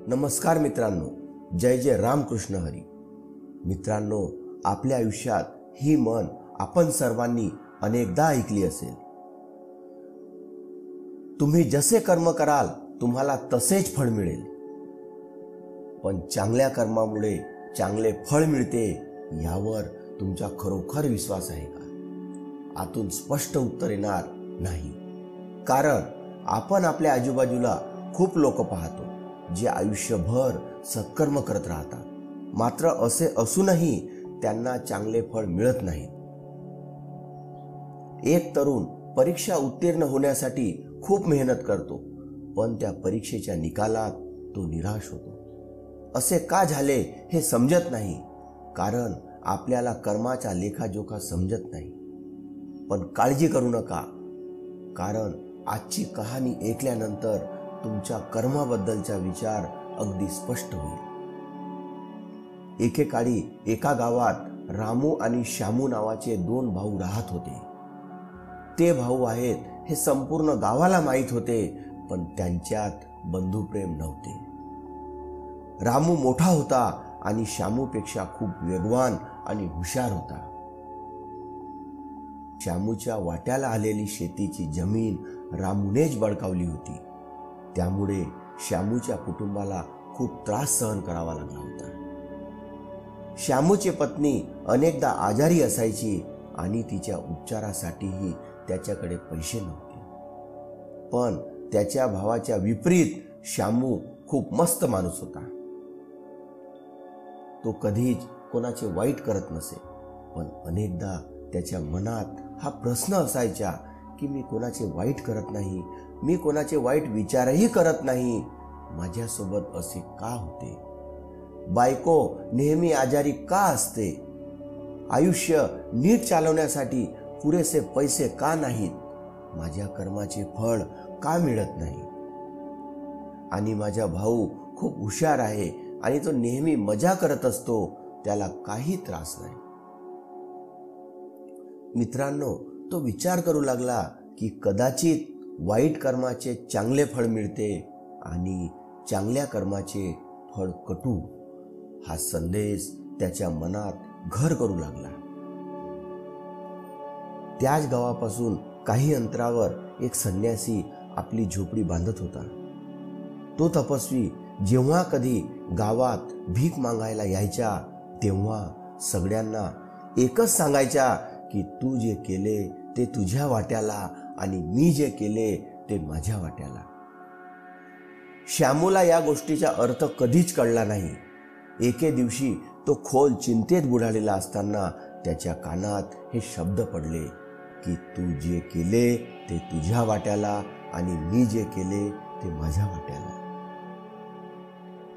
नमस्कार मित्रांनो, जय जय रामकृष्ण हरी. मित्रांनो, आपल्या आयुष्यात ही म्हण आपण सर्वांनी अनेकदा ऐकली असेल. तुम्ही जसे कर्म कराल तुम्हाला तसेच फळ मिळेल. पण चांगल्या कर्मामुळे चांगले फळ मिळते यावर तुमचा खरोखर विश्वास आहे का? आतून स्पष्ट उत्तर येणार नाही. कारण आपण आपल्या आजूबाजूला खूप लोक पाहतो जे आयुष्यभर सत्कर्म करत राहतात, मात्र असे असूनही त्यांना चांगले फळ मिळत नाही. एक तरुण परीक्षा उत्तीर्ण होण्यासाठी खूप मेहनत करतो, पण त्या परीक्षेच्या निकालात तो निराश होतो. असे का झाले हे समजत नाही, कारण आपल्याला कर्माचा लेखाजोखा समजत नाही. पण काळजी करू नका, कारण आजची कहाणी ऐकल्यानंतर तुमच्या कर्माबद्दलचा विचार अगदी स्पष्ट होईल. एकेकाळी एका गावात रामू आणि श्यामू नावाचे दोन भाऊ राहत होते. ते भाऊ आहेत हे संपूर्ण गावाला माहीत होते, पण त्यांच्यात बंधुप्रेम नव्हते. रामू मोठा होता आणि श्यामूपेक्षा खूप वेगवान आणि हुशार होता. श्यामूच्या वाट्याला आलेली शेतीची जमीन रामूनेच बळकावली होती. त्यामुळे श्यामूच्या कुटुंबाला खूप त्रास सहन करावा लागला होता. श्यामूची पत्नी अनेकदा आजारी असायची आणि तिच्या उपचारासाठीही त्याच्याकडे पैसे नव्हते. पण त्याच्या भावाच्या विपरीत श्यामू खूप मस्त माणूस होता. तो कधीच कोणाचे वाईट करत नसे. पण अनेकदा त्याच्या मनात हा प्रश्न असायचा की मी कोणाचे वाईट करत नाही, मी कोणाचे वाईट विचारही करत नाही, माझ्यासोबत असे का होते? बायको नेहमी आजारी का असते? आयुष्य नीट चालवण्यासाठी पुरेसे पैसे का नाहीत? माझ्या कर्माचे फळ का मिळत नाही? आणि माझा भाऊ खूप हुशार आहे आणि तो नेहमी मजा करत असतो, त्याला काही त्रास नाही. मित्रांनो, तो विचार करू लागला की कदाचित वाईट कर्माचे चांगले फळ मिळते आणि चांगल्या कर्माचे फळ कटू. हा संदेश त्याच्या मनात घर करू लागला. त्याच गावापासून काही अंतरावर एक संन्यासी आपली झोपडी बांधत होता. तो तपस्वी जेव्हा कधी गावात भीक मागायला यायचा तेव्हा सगळ्यांना एकच सांगायचा की तू जे केले ते तुझ्या वाट्याला आणि मी जे केले ते माझ्या वाट्याला. श्यामूला या गोष्टीचा अर्थ कधीच कळला नाही. एके दिवशी तो खोल चिंतेत बुडालेला असताना त्याच्या कानात हे शब्द पडले की तू जे केले ते तुझ्या वाट्याला आणि मी जे केले ते माझ्या वाट्याला.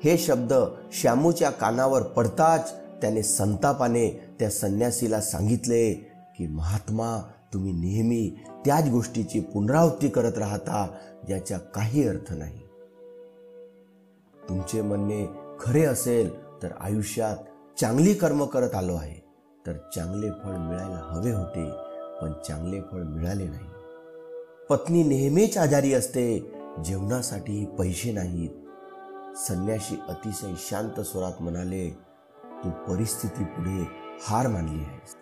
हे शब्द श्यामूच्या कानावर पडताच त्याने संतापाने त्या संन्यासीला सांगितले की महात्मा, तुम्ही नेहमी त्याच गोष्टीची पुनरावृत्ती करत राहता ज्याचा काही अर्थ नाही. तुमचे म्हणणे खरे असेल तर आयुष्यात चांगली कर्म करत आलो आहे तर चांगले फळ मिळायला हवे होते, पण चांगले फळ मिळाले नाही. पत्नी नेहमीच आजारी असते, जेवणासाठी पैसे नाहीत. संन्यासी अतिशय शांत स्वरात म्हणाले, तू परिस्थिती पुढे हार मानली आहेस.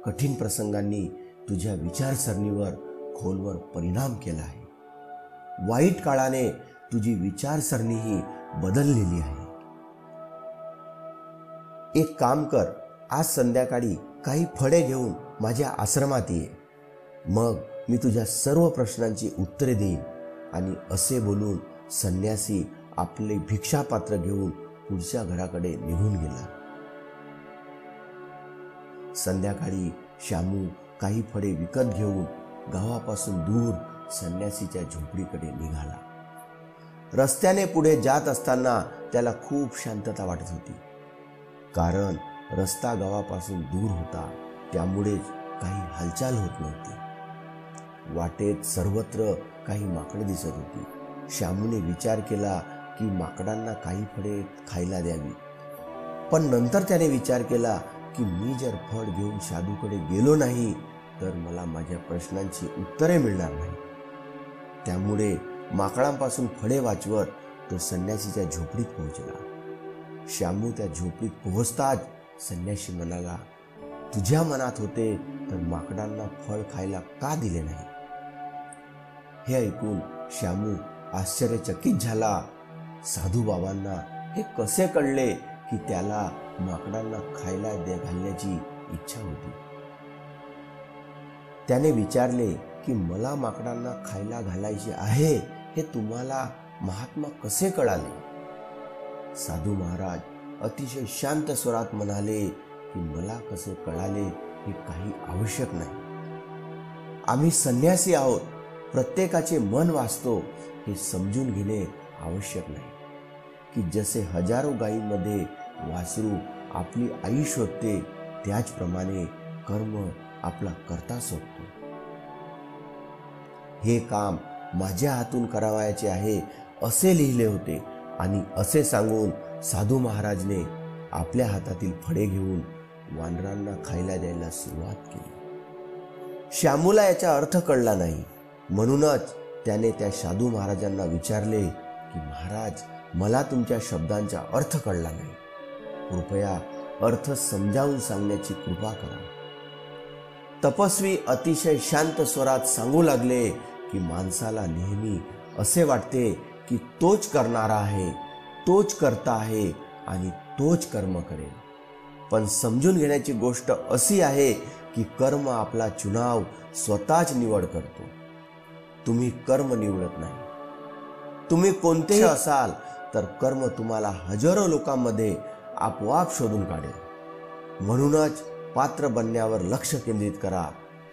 कठीण प्रसंगांनी तुझ्या विचारसरणीवर खोलवर परिणाम केला आहे. वाईट काळाने तुझी विचारसरणीही बदललेली आहे. एक काम कर, आज संध्याकाळी काही फळे घेऊन माझ्या आश्रमात ये. मग मी तुझ्या सर्व प्रश्नांची उत्तरे देईन. आणि असे बोलून संन्यासी आपले भिक्षापात्र घेऊन पुढच्या घराकडे निघून गेला. संध्याकाळी श्यामू काही फळे विकत घेऊन गावापासून दूर संन्यासीच्या झोपडीकडे निघाला. रस्त्याने पुढे जात असताना त्याला खूप शांतता वाटत होती. कारण रस्ता गावापासून दूर होता, त्यामुळेच काही हालचाल होत नव्हती. वाटेत सर्वत्र काही माकडे दिसत होती. श्यामूने विचार केला की माकडांना काही फळे खायला द्यावी. पण नंतर त्याने विचार केला की मी जर फळ घेऊन साधूकडे गेलो नाही तर मला माझ्या प्रश्नांची उत्तरे मिळणार नाही. त्यामुळे माकडांपासून फळे वाचवत तो संन्यासीच्या झोपडीत पोहोचला. श्यामू त्या झोपडीत पोहोचताच संन्यासी म्हणाला, तुझ्या मनात होते तर माकडांना फळ खायला का दिले नाही? हे ऐकून श्यामू आश्चर्यचकित झाला. साधू बाबांना हे कसे कळले की त्याला माकडांना खायला घालण्याची इच्छा होती? त्याने विचारले की मला माकडांना खायला घालायचे आहे हे तुम्हाला महात्मा कसे कळाले? साधू महाराज अतिशय शांत स्वरात म्हणाले की मला कसे कळाले हे काही आवश्यक नाही. आम्ही संन्यासी आहोत, प्रत्येकाचे मन वाचतो हे समजून घेणे आवश्यक नाही की जसे हजारो गायींमध्ये वासरू आपली आई शोधते त्याचप्रमाणे कर्म आपला कर्ता शोधतो. हे काम माझ्या हातून करावयाचे आहे असे लिहिले होते आणि असे सांगून साधू महाराजने आपल्या हातातील फळे घेऊन वानरांना खायला द्यायला सुरुवात केली. श्यामूला याचा अर्थ कळला नाही, म्हणूनच त्याने त्या साधू महाराजांना विचारले की महाराज, मला तुमच्या शब्दांचा अर्थ कळला नाही, कृपया अर्थ समजावून सांगण्याची कृपा करा. तपस्वी अतिशय शांत स्वरात सांगू लागले की माणसाला नेहमी असे वाटते की तोच करणारा आहे, तोच करता आहे आणि तोच कर्म करेल. पण समजून घेण्याची गोष्ट अशी आहे की कर्म आपला चुनाव स्वतःच निवड करतो. तुम्ही कर्म निवडत नाही. तुम्ही कोणतेही असाल तर कर्म तुम्हाला हजारो लोकांमध्ये आपोआप शोधून काढेल. म्हणूनच पात्र बनण्यावर लक्ष केंद्रित करा,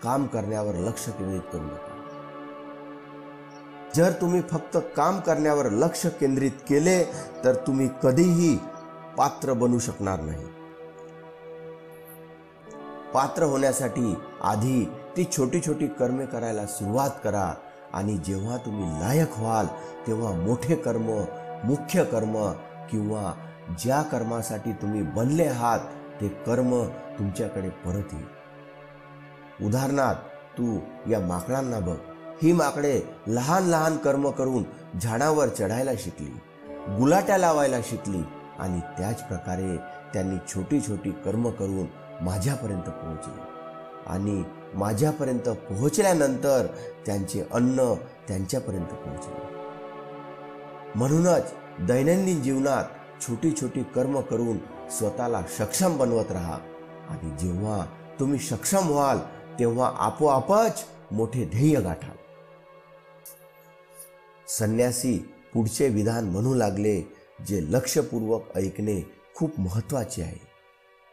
काम करण्यावर लक्ष केंद्रित करू नका. जर तुम्ही फक्त काम करण्यावर लक्ष केंद्रित केले तर तुम्ही कधीही पात्र बनू शकणार नाही. पात्र होण्यासाठी आधी ती छोटी छोटी कर्मे करायला सुरुवात करा आणि जेव्हा तुम्ही लायक व्हाल तेव्हा मोठे कर्म, मुख्य कर्म किंवा ज्या कर्मासाठी तुम्ही बनले आहात ते कर्म तुमच्याकडे परत येईल. उदाहरणार्थ, तू या माकडांना बघ. ही माकडे लहान लहान कर्म करून झाडावर चढायला शिकली, गुलाट्या लावायला शिकली आणि त्याच प्रकारे त्यांनी छोटी छोटी कर्म करून माझ्यापर्यंत पोहोचली. आणि माझ्यापर्यंत पोहोचल्यानंतर त्यांचे अन्न त्यांच्यापर्यंत पोहोचले. म्हणूनच दैनंदिन जीवनात छोटी छोटी कर्म करून स्वतःला सक्षम बनवत राहा आणि जेव्हा तुम्ही सक्षम व्हाल तेव्हा आपोआपच मोठे ध्येय गाठाल. संन्यासी पुढचे विधान म्हणू लागले, जे लक्षपूर्वक ऐकणे खूप महत्त्वाचे आहे.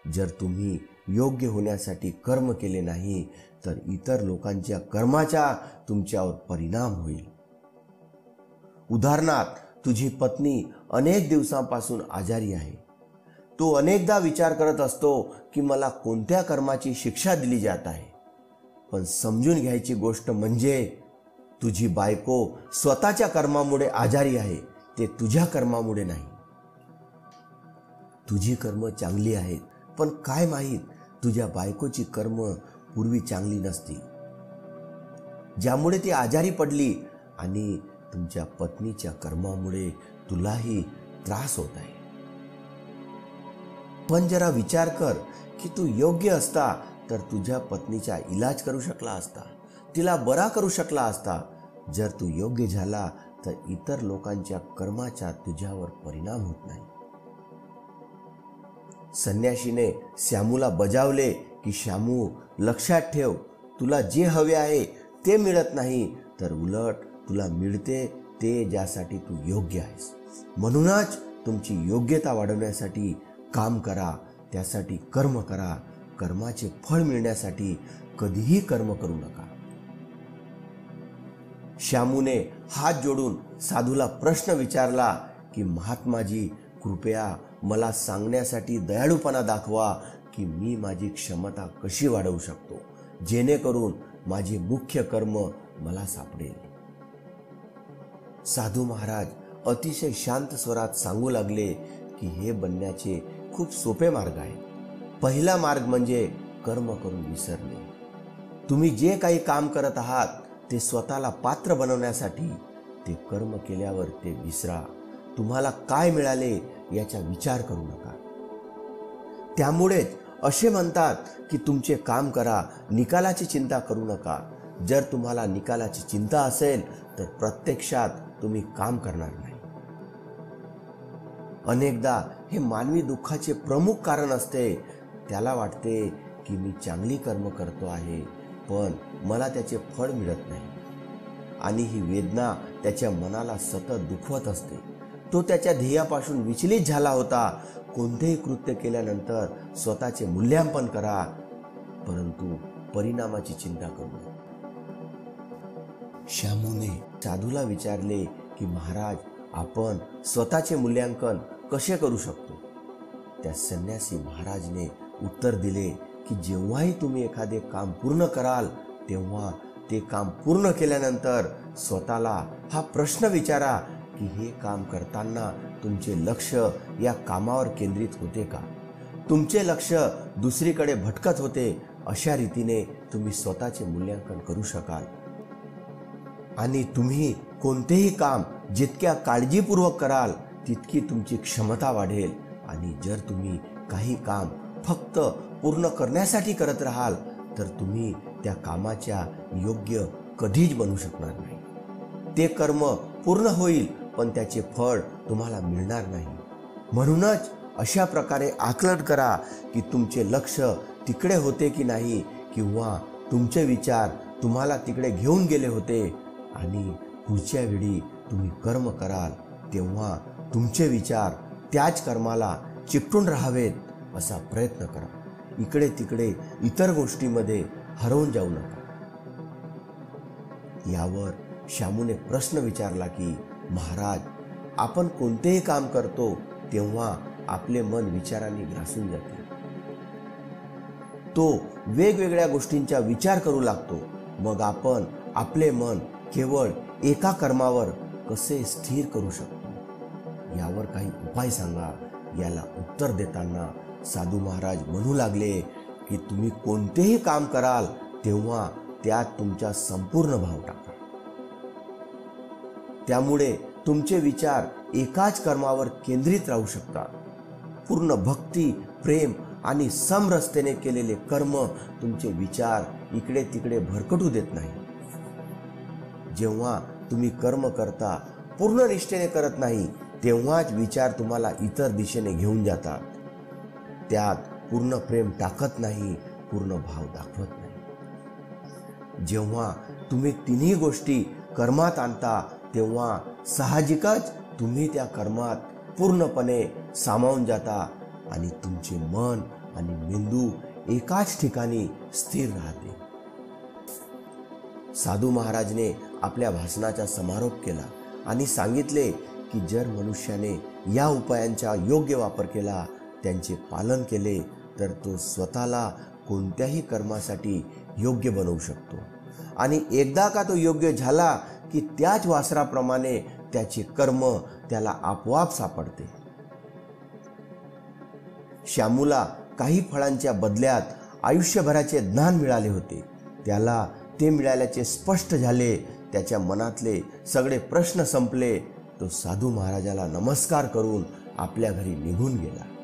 जर तुम्ही योग्य होण्यासाठी कर्म केले नाही तर इतर लोकांच्या कर्माचा तुमच्यावर परिणाम होईल. उदाहरणार्थ, तुझी पत्नी अनेक दिवसांपासून आजारी आहे. तो अनेकदा विचार करत असतो की मला कोणत्या कर्माची शिक्षा दिली जात आहे. पण समजून घ्यायची गोष्ट म्हणजे तुझी बायको स्वतःच्या कर्मामुळे आजारी आहे, ते तुझ्या कर्मामुळे नाही. तुझी कर्म चांगली आहेत, पण काय माहीत तुझ्या बायकोची कर्म पूर्वी चांगली नसतील, ज्यामुळे ती आजारी पडली आणि तुमच्या पत्नीच्या कर्मामुळे तुलाही त्रास होत आहे. पण जरा विचार कर की तू योग्य असता तर तुझ्या पत्नीचा इलाज करू शकला असता, तिला बरा करू शकला असता. जर तू योग्य झाला तर इतर लोकांच्या कर्माचा तुझ्यावर परिणाम होत नाही. संन्याशीने श्यामूला बजावले की श्यामू, लक्षात ठेव, तुला जे हवे आहे ते मिळत नाही, तर उलट तुला मिळते ते ज्यासाठी तू योग्य आहेस. म्हणूनच तुमची योग्यता वाढवण्यासाठी काम करा, त्यासाठी कर्म करा. कर्माचे फळ मिळण्यासाठी कधीही कर्म करू नका. श्यामूने हात जोडून साधूला प्रश्न विचारला की महात्माजी, कृपया मला सांगण्यासाठी दयाळूपणा दाखवा की मी माझी क्षमता कशी वाढवू शकतो, जेणेकरून माझे मुख्य कर्म मला सापडेल. साधू महाराज अतिशय शांत स्वरात सांगू लागले की हे बनण्याचे खूप सोपे मार्ग आहेत. पहिला मार्ग म्हणजे कर्म करून विसरणे. तुम्ही जे काही काम करत आहात ते स्वतःला पात्र बनवण्यासाठी. ते कर्म केल्यावर ते विसरा. तुम्हाला काय मिळाले याचा विचार करू नका. त्यामुळेच असे म्हणतात की तुमचे काम करा, निकालाची चिंता करू नका. जर तुम्हाला निकालाची चिंता असेल तर प्रत्यक्षात तुम्ही काम करणार नाही. अनेकदा हे मानवी दुःखाचे प्रमुख कारण असते. त्याला वाटते की मी चांगली कर्म करतो आहे, पण मला त्याचे फळ मिळत नाही. आणि ही वेदना त्याच्या मनाला सतत दुखवत असते. तो त्याच्या ध्येयापासून विचलित झाला होता. कोणतेही कृत्य केल्यानंतर स्वतःचे मूल्यांकन करा, परंतु परिणामाची चिंता करू नका. श्यामूने साधूला विचारले की महाराज, आपण स्वतःचे मूल्यांकन कसे करू शकतो? त्या संन्यासी महाराजने उत्तर दिले की जेव्हाही तुम्ही एखादे काम पूर्ण कराल तेव्हा ते काम पूर्ण केल्यानंतर स्वतःला हा प्रश्न विचारा की हे काम करताना तुमचे लक्ष या कामावर केंद्रित होते का? तुमचे लक्ष दुसरीकडे भटकत होते? अशा रीतीने तुम्ही स्वतःचे मूल्यांकन करू शकाल. आणि तुम्ही कोणतेही काम जितक्या काळजीपूर्वक कराल तितकी तुमची क्षमता वाढेल. आणि जर तुम्ही काही काम फक्त पूर्ण करण्यासाठी करत राहाल तर तुम्ही त्या कामाच्या योग्य कधीच बनू शकणार नाही. ते कर्म पूर्ण होईल पण त्याचे फळ तुम्हाला मिळणार नाही. म्हणूनच अशा प्रकारे आकलन करा की तुमचे लक्ष तिकडे होते की नाही, किंवा तुमचे विचार तुम्हाला तिकडे घेऊन गेले होते. आणि पुढच्या वेळी तुम्ही कर्म कराल तेव्हा तुमचे विचार त्याच कर्माला चिकटून राहावेत असा प्रयत्न करा. इकडे तिकडे इतर गोष्टींमध्ये हरवून जाऊ नका. यावर श्यामूने प्रश्न विचारला की महाराज, आपण कोणतेही काम करतो तेव्हा आपले मन विचारांनी ग्रासून जाते. तो वेगवेगळ्या गोष्टींचा विचार करू लागतो. मग आपण आपले मन केवळ एका कर्मावर कसे स्थिर करू शकतो? यावर काही उपाय सांगा. याला उत्तर देताना साधू महाराज म्हणू लागले की तुम्ही कोणतेही काम कराल तेव्हा त्यात तुमचा संपूर्ण भाव टाका. त्यामुळे तुमचे विचार एकाच कर्मावर केंद्रित राहू शकतात. पूर्ण भक्ती, प्रेम आणि समरसतेने केलेले कर्म तुमचे विचार इकडे तिकडे भरकटू देत नाही. जेव्हा तुम्ही कर्म करता, पूर्ण निष्ठेने करत नाही, तेव्हाच विचार तुम्हाला इतर दिशेने घेऊन जातात. त्यात पूर्ण प्रेम टाकत नाही, पूर्ण भाव दाखवत नाही. जेव्हा तुम्ही तिन्ही गोष्टी कर्मात आणता तेव्हा साहजिकच तुम्ही त्या कर्मात पूर्णपणे सामावून जाता आणि तुमचे मन आणि मेंदू एकाच ठिकाणी स्थिर राहते. साधू महाराजने आपल्या भाषणाचा समारोप केला आणि सांगितले की जर मनुष्याने या उपायांचा योग्य वापर केला, त्यांचे पालन केले, तर तो स्वतःला कोणत्याही कर्मासाठी योग्य बनवू शकतो. आणि एकदा का तो योग्य झाला की त्याच वासराप्रमाणे त्याचे कर्म त्याला आपोआप सापडते. श्यामूला काही फळांच्या बदल्यात आयुष्यभराचे ज्ञान मिळाले होते. त्याला ते मिळाल्याचे स्पष्ट झाले. त्याच्या मनातले सगळे प्रश्न संपले. तो साधू महाराजाला नमस्कार करून आपल्या घरी निघून गेला.